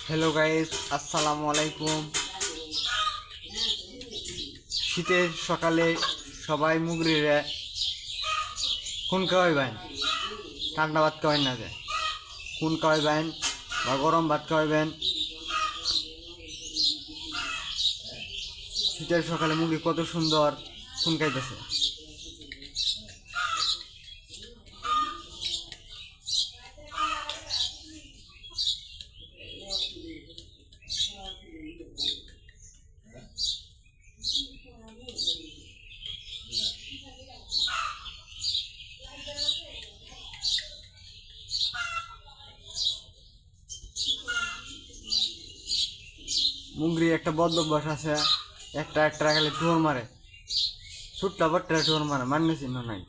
Hello guys, আসসালামু আলাইকুম। শীতের সকালে সবাই মুগরিরে কোন খাওয়াইবেন? ঠান্ডা ভাত খাওয়াই না যে কোন খাওয়াইবেন বা গরম ভাত খাওয়াইবেন? শীতের সকালে মুগরি কত সুন্দর কোন খাইতেছে। মুগরি একটা বদ্ধ অভ্যাস আছে, একটা খালি ঠোর মারে, ছুটটা বট্টা ঠোর মারে, মান্য চিহ্ন নাই।